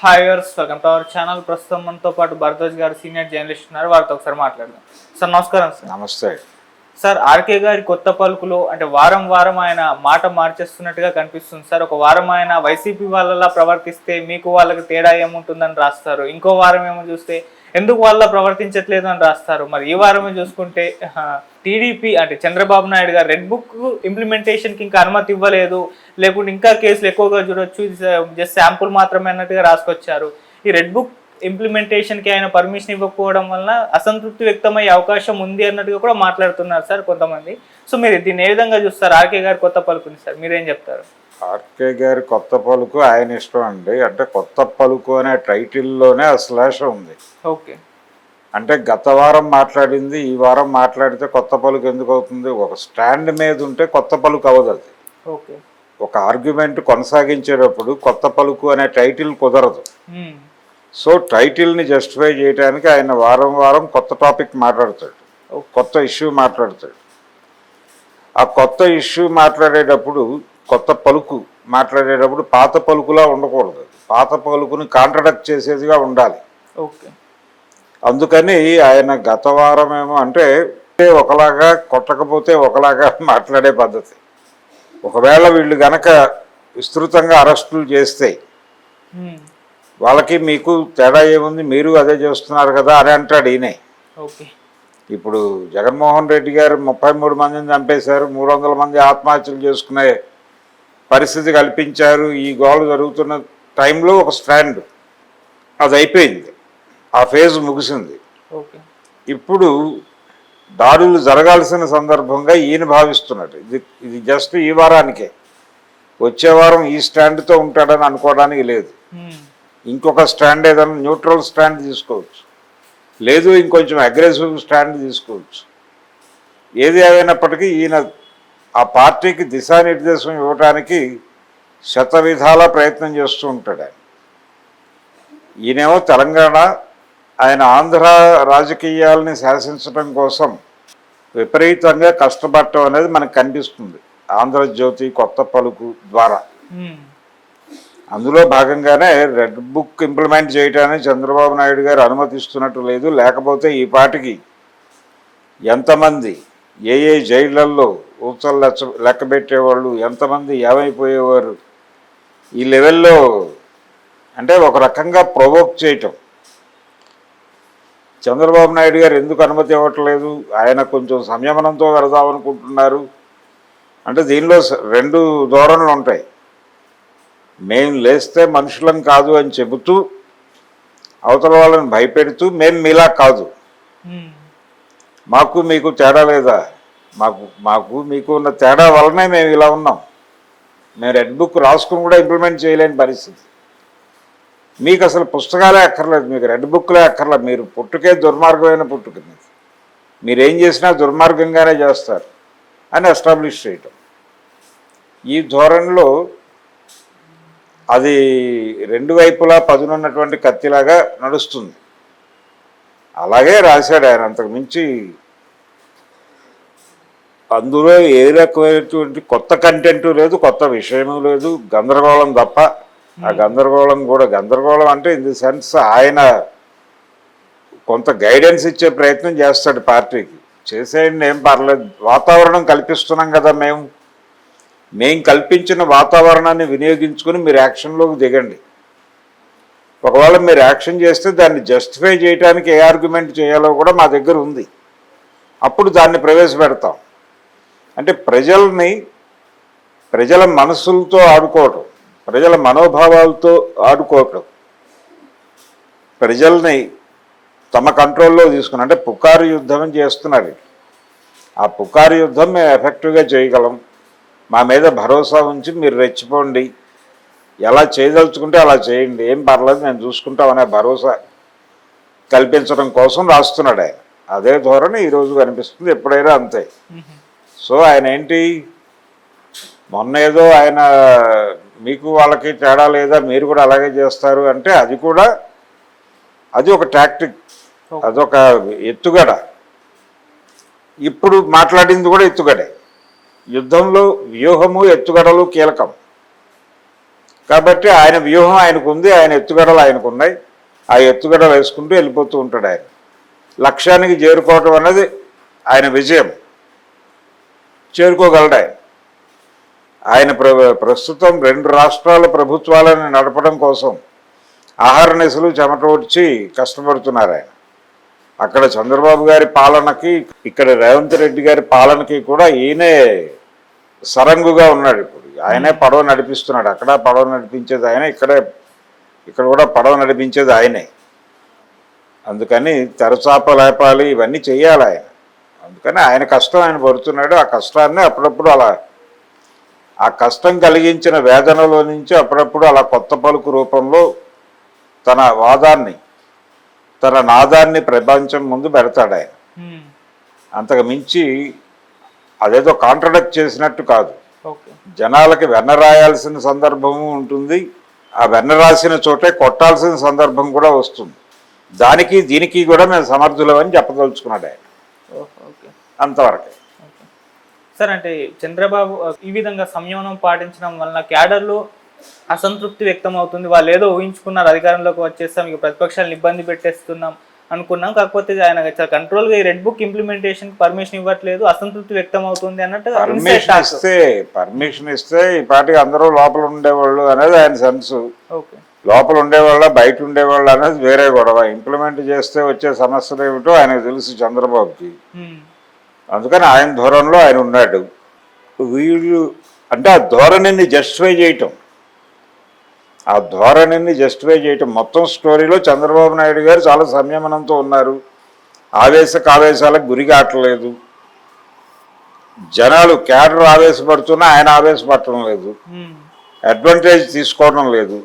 Hi viewers, welcome to our channel. ప్రస్తుతం మనతో పాటు భరద్వాజ్ గారు సీనియర్ జర్నలిస్ట్ ఉన్నారు. వారితో ఒకసారి మాట్లాడదాం. సార్ నమస్కారం. సార్ నమస్తే. సార్, ఆర్కే గారి కొత్త పలుకులో అంటే వారం వారం ఆయన మాట మార్చేస్తున్నట్టుగా కనిపిస్తుంది సార్. ఒక వారం ఆయన వైసీపీ వాళ్ళలా ప్రవర్తిస్తే మీకు వాళ్ళకి తేడా ఏముంటుందని రాస్తారు. ఇంకో వారం ఏమో చూస్తే ఎందుకు వాళ్ళ ప్రవర్తించట్లేదు అని రాస్తారు. మరి ఈ వారమే చూసుకుంటే టీడీపీ అంటే చంద్రబాబు నాయుడు గారు రెడ్ బుక్ ఇంప్లిమెంటేషన్కి ఇంకా అనుమతి ఇవ్వలేదు, లేకుంటే ఇంకా కేసులు ఎక్కువగా చూడొచ్చు, ఇది జస్ట్ శాంపుల్ మాత్రమే అన్నట్టుగా రాసుకొచ్చారు. ఈ రెడ్ బుక్ ఇంప్లిమెంటేషన్కి ఆయన పర్మిషన్ ఇవ్వకపోవడం వలన అసంతృప్తి వ్యక్తమయ్యే అవకాశం ఉంది అన్నట్టుగా కూడా మాట్లాడుతున్నారు సార్ కొంతమంది. సో మీరు దీన్ని ఏ విధంగా చూస్తారు? ఆర్కే గారి కొత్త పలుకుని సార్ మీరేం చెప్తారు? ఆర్కే గారి కొత్త పలుకు ఆయన ఇష్టం అండి. అంటే కొత్త పలుకు అనే టైటిల్లోనే ఆ స్లాష్ ఉంది. ఓకే, అంటే గత వారం మాట్లాడింది ఈ వారం మాట్లాడితే కొత్త పలుకు ఎందుకు అవుతుంది? ఒక స్టాండ్ మీద ఉంటే కొత్త పలుకు అవ్వదు. అది ఓకే, ఒక ఆర్గ్యుమెంట్ కొనసాగించేటప్పుడు కొత్త పలుకు అనే టైటిల్ కుదరదు. సో టైటిల్ని జస్టిఫై చేయడానికి ఆయన వారం వారం కొత్త టాపిక్ మాట్లాడతాడు, కొత్త ఇష్యూ మాట్లాడతాడు. ఆ కొత్త ఇష్యూ మాట్లాడేటప్పుడు కొత్త పలుకు మాట్లాడేటప్పుడు పాత పలుకులా ఉండకూడదు. పాత పలుకుని కాంట్రడక్ట్ చేసేదిగా ఉండాలి. ఓకే, అందుకని ఆయన గత వారం ఏమో అంటే ఒకలాగా, కొట్టకపోతే ఒకలాగా మాట్లాడే పద్ధతి. ఒకవేళ వీళ్ళు గనక విస్తృతంగా అరెస్టులు చేస్తే వాళ్ళకి మీకు తేడా ఏముంది, మీరు అదే చేస్తున్నారు కదా అని అంటాడు ఈయనే. ఓకే, ఇప్పుడు జగన్మోహన్ రెడ్డి గారు 33 మందిని చంపేశారు, 300 మంది ఆత్మహత్యలు చేసుకునే పరిస్థితి కల్పించారు. ఈ గోల జరుగుతున్న టైంలో ఒక స్టాండ్ అది అయిపోయింది, ఆ ఫేజ్ ముగిసింది. ఇప్పుడు దాడులు జరగాల్సిన సందర్భంగా ఈయన భావిస్తున్నాడు ఇది జస్ట్ ఈ వారానికే, వచ్చే వారం ఈ స్టాండ్తో ఉంటాడని అనుకోవడానికి లేదు. ఇంకొక స్టాండ్ ఏదైనా న్యూట్రల్ స్టాండ్ తీసుకోవచ్చు, లేదు ఇంకొంచెం అగ్రెసివ్ స్టాండ్ తీసుకోవచ్చు. ఏది ఏదైనప్పటికీ ఈయన ఆ పార్టీకి దిశానిర్దేశం ఇవ్వడానికి శతవిధాల ప్రయత్నం చేస్తూ ఉంటాడు. ఆయన ఈయనేమో తెలంగాణ, ఆయన ఆంధ్ర రాజకీయాలని శాసించడం కోసం విపరీతంగా కష్టపడటం అనేది మనకు కనిపిస్తుంది ఆంధ్రజ్యోతి కొత్త పలుకు ద్వారా. అందులో భాగంగానే రెడ్ బుక్ ఇంప్లిమెంట్ చేయడానికి చంద్రబాబు నాయుడు గారు అనుమతిస్తున్నట్టు లేదు. లేకపోతే ఈ పాటికి ఎంతమంది ఏ జైళ్ళల్లో ఊచలు లెక్క పెట్టేవాళ్ళు, ఎంతమంది ఏమైపోయేవారు. ఈ లెవెల్లో అంటే ఒక రకంగా ప్రొవోక్ చేయటం. చంద్రబాబు నాయుడు గారు ఎందుకు అనుమతి ఇవ్వట్లేదు, ఆయన కొంచెం సంయమనంతో వెళదామనుకుంటున్నారు అంటే దీనిలో రెండు ధోరణులు ఉంటాయి. మేము లేస్తే మనుషులం కాదు అని చెబుతూ అవతల వాళ్ళని భయపెడుతూ మేము మీలా కాదు, మాకు మీకు తేడా లేదా, మాకు మీకు ఉన్న తేడా వల్లనే మేము ఇలా ఉన్నాం, మేము రెడ్ బుక్ రాసుకుని కూడా ఇంప్లిమెంట్ చేయలేని పరిస్థితి. మీకు అసలు పుస్తకాలే అక్కర్లేదు, మీకు రెడ్ బుక్లే అక్కర్లేదు, మీరు పుట్టుకే దుర్మార్గమైన పుట్టుక, మీరేం చేసినా దుర్మార్గంగానే చేస్తారు అని ఎస్టాబ్లిష్ చేయటం. ఈ ధోరణిలో అది రెండు వైపులా పదునున్నటువంటి కత్తిలాగా నడుస్తుంది. అలాగే రాశాడు ఆయన. అంతకు మించి అందులో ఏ రకమైనటువంటి కొత్త కంటెంటు లేదు, కొత్త విషయము లేదు, గందరగోళం తప్ప. ఆ గందరగోళం కూడా గందరగోళం అంటే ఇన్ ది సెన్స్ ఆయన కొంత గైడెన్స్ ఇచ్చే ప్రయత్నం చేస్తాడు పార్టీకి. చేసేయండి, ఏం పర్లేదు, వాతావరణం కల్పిస్తున్నాం కదా, మేము కల్పించిన వాతావరణాన్ని వినియోగించుకుని మీరు యాక్షన్లోకి దిగండి. ఒకవేళ మీరు యాక్షన్ చేస్తే దాన్ని జస్టిఫై చేయడానికి ఏ ఆర్గ్యుమెంట్ చేయాలో కూడా మా దగ్గర ఉంది, అప్పుడు దాన్ని ప్రవేశపెడతాం. అంటే ప్రజల మనసులతో ఆడుకోవటం, ప్రజల మనోభావాలతో ఆడుకోవటం, ప్రజల్ని తమ కంట్రోల్లో తీసుకుని అంటే పుకారు యుద్ధం చేస్తున్నారు. ఆ పుకారు యుద్ధం మేము ఎఫెక్టివ్గా చేయగలం, మా మీద భరోసా ఉంచి మీరు రెచ్చిపోండి, ఎలా చేయదలుచుకుంటే అలా చేయండి, ఏం పర్లేదు మేము చూసుకుంటామనే భరోసా కల్పించడం కోసం రాస్తున్నాడు ఆయన. అదే ధోరణి ఈరోజు కనిపిస్తుంది, ఎప్పుడైనా అంతే. సో ఆయన ఏంటి, మొన్న ఏదో ఆయన మీకు వాళ్ళకి తేడా లేదా, మీరు కూడా అలాగే చేస్తారు అంటే అది ఒక టాక్టిక్, అదొక ఎత్తుగడ. ఇప్పుడు మాట్లాడింది కూడా ఎత్తుగడే. యుద్ధంలో వ్యూహము ఎత్తుగడలు కీలకం. కాబట్టి ఆయన వ్యూహం ఆయనకు ఉంది, ఆయన ఎత్తుగడలు ఆయనకు ఉన్నాయి. ఆ ఎత్తుగడలు వేసుకుంటూ వెళ్ళిపోతూ ఉంటాడు. ఆయన లక్ష్యానికి చేరుకోవటం అన్నది ఆయన విజయం. చేరుకోగలడు ఆయన. ఆయన ప్రస్తుతం 2 రాష్ట్రాల ప్రభుత్వాలను నడపడం కోసం ఆహారనిశలు చెమట వచ్చి కష్టపడుతున్నారు ఆయన. అక్కడ చంద్రబాబు గారి పాలనకి, ఇక్కడ రేవంత్ రెడ్డి గారి పాలనకి కూడా ఈయనే సరంగుగా ఉన్నాడు. ఇప్పుడు ఆయనే పడవ నడిపిస్తున్నాడు. అక్కడ పడవ నడిపించేది ఆయన, ఇక్కడ కూడా పడవ నడిపించేది ఆయనే. అందుకని తెరచాప లేపాలి, ఇవన్నీ చెయ్యాలి ఆయన. అందుకని ఆయన కష్టం ఆయన పడుతున్నాడు. ఆ కష్టాన్ని అప్పుడప్పుడు అలా, ఆ కష్టం కలిగించిన వేదనలో నుంచి అప్పుడప్పుడు అలా కొత్త పలుకు రూపంలో తన వాదాన్ని, తన నాదాన్ని ప్రపంచం ముందు పెడతాడు ఆయన. అంతకు మించి అదేదో కాంట్రడక్ట్ చేసినట్టు కాదు. జనాలకి వెన్న రాయాల్సిన సందర్భము ఉంటుంది, ఆ వెన్న రాసిన చోటే కొట్టాల్సిన సందర్భం కూడా వస్తుంది. దానికి దీనికి కూడా మేము సమర్థులమని చెప్పదలుచుకున్నాడు ఆయన. అంతవరకే సార్. అంటే చంద్రబాబు ఈ విధంగా సంయమనం పాటించడం వలన క్యాడర్లో అసంతృప్తి వ్యక్తం అవుతుంది. వాళ్ళు ఏదో ఊహించుకున్నారు, అధికారంలోకి వచ్చేస్తాం, ఇక ప్రతిపక్షాలను ఇబ్బంది పెట్టేస్తున్నాం అనుకున్నాం, కాకపోతే ఆయన కంట్రోల్గా ఈ రెడ్ బుక్ ఇంప్లిమెంటేషన్ పర్మిషన్ ఇవ్వట్లేదు, అసంతృప్తి వ్యక్తం అవుతుంది అన్నట్టు. పర్మిషన్ ఇస్తే ఈ పార్టీకి అందరూ లోపల ఉండేవాళ్ళు అనేది ఆయన సెన్స్. లోపల ఉండేవాళ్ళ బయట ఉండేవాళ్ళు అనేది వేరే గొడవ. ఇంప్లిమెంట్ చేస్తే వచ్చే సమస్యలు ఏమిటో ఆయనకు తెలుసు చంద్రబాబుకి. అందుకని ఆయన ధోరణిలో ఆయన ఉన్నాడు. వీళ్ళు అంటే ఆ ధోరణిని జస్టిఫై చేయటం, మొత్తం స్టోరీలో చంద్రబాబు నాయుడు గారు చాలా సంయమనంతో ఉన్నారు. ఆవేశాలకు గురి కావట్లేదు. జనాలు క్యాడర్ ఆవేశపడుతున్నా ఆయన ఆవేశపడటం లేదు, అడ్వాంటేజ్ తీసుకోవడం లేదు.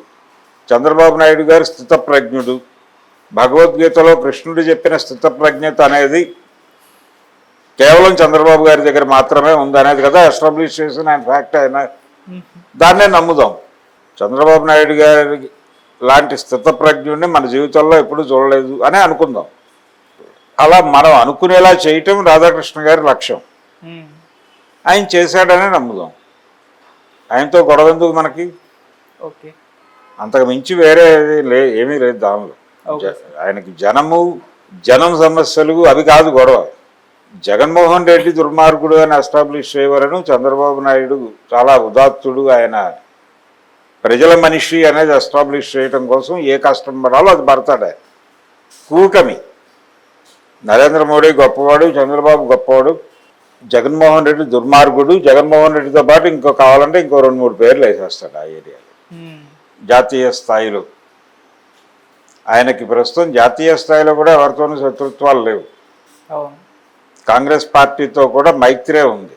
చంద్రబాబు నాయుడు గారు స్థితప్రజ్ఞుడు. భగవద్గీతలో కృష్ణుడు చెప్పిన స్థితప్రజ్ఞత అనేది కేవలం చంద్రబాబు గారి దగ్గర మాత్రమే ఉందనేది కదా ఎస్టాబ్లిష్ చేసిన ఆయన ఫ్యాక్ట్. అయినా దాన్నే నమ్ముదాం. చంద్రబాబు నాయుడు గారి లాంటి స్థితప్రజ్ఞుడిని మన జీవితంలో ఎప్పుడూ చూడలేదు అని అనుకుందాం. అలా మనం అనుకునేలా చేయటం రాధాకృష్ణ గారి లక్ష్యం. ఆయన చేశాడనే నమ్ముదాం. ఆయనతో గొడవ ఎందుకు మనకి? అంతకు మించి వేరే ఏమీ లేదు దానిలో. ఆయనకి జనం సమస్యలు అవి కాదు గొడవ. జగన్మోహన్ రెడ్డి దుర్మార్గుడు అని ఎస్టాబ్లిష్ చేయవలను, చంద్రబాబు నాయుడు చాలా ఉదాత్తుడు, ఆయన ప్రజల మనిషి అనేది ఎస్టాబ్లిష్ చేయడం కోసం ఏ కష్టం పడాలో అది పడతాడు. కూటమి, నరేంద్ర మోడీ గొప్పవాడు, చంద్రబాబు గొప్పవాడు, జగన్మోహన్ రెడ్డి దుర్మార్గుడు. జగన్మోహన్ రెడ్డితో పాటు కావాలంటే ఇంకో 2-3 పేర్లు వేసేస్తాడు ఆ ఏరియాలో. జాతీయ స్థాయిలో ఆయనకి ప్రస్తుతం జాతీయ స్థాయిలో కూడా ఎవరితోనూ శత్రుత్వాలు లేవు. కాంగ్రెస్ పార్టీతో కూడా మైత్రే ఉంది.